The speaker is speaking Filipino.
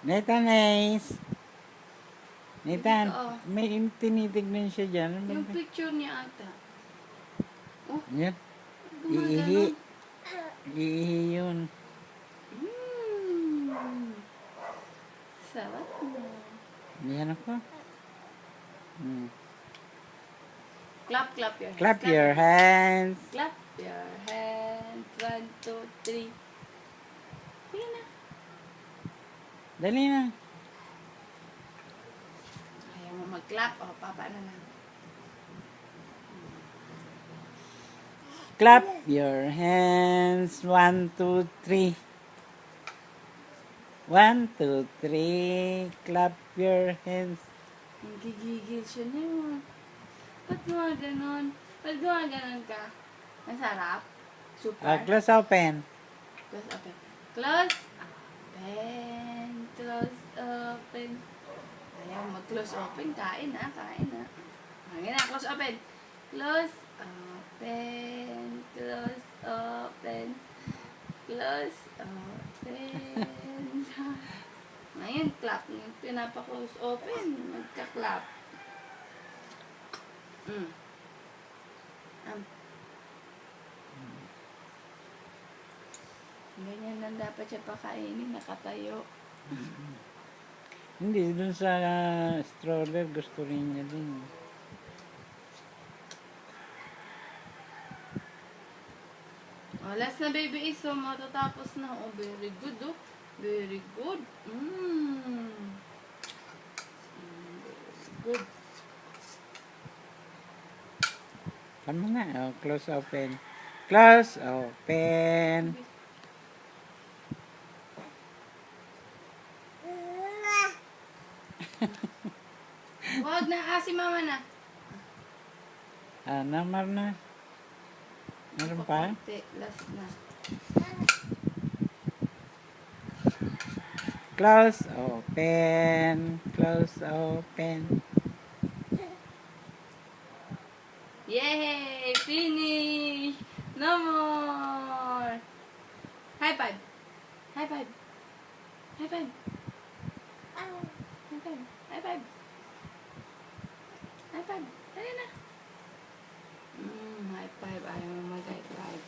Nathan Ace. Nathan, Dito, oh. may tinitignan siya dyan. Ano ba Yung ito? picture niya ata. Oh, Yan. gumagano. Iihi yun. Sarap na. Yan ako. Clap your hands. Clap your hands. Clap your hands. 1, 2, 3. Sige na. Dali na. Ayaw mo mag-clap. O, papaano na. Clap your hands. 1, 2, 3. 1, 2, 3. Clap your hands. Gigigil siya na. Ba't gumaganon? Ba't gumaganon ka? Masarap? Super? Close open. Close open. Close open. Close open. Ayaw mag-close open. Kain na. Kain na. Kain na. Close open. Close open. Close open. Close open. Ngayon, clap. Yung pinapa-close open. Magka-clap. Ganyan lang dapat siya pakainin, nakatayo. Hindi, dun sa stroller, gusto rin niya din. Oh, last na baby is, so matatapos na. Oh, very good, oh. Very good. Very good. Tama na. Oh, close open. Close open. Wag na, si mama na. Namar na. Meron pa? Konti, last na. Close open. Close open. Yay! Finish! No more! High five! High five! High five! High five! High five! High five! Dali na! High five. Ayaw mo mag-high five.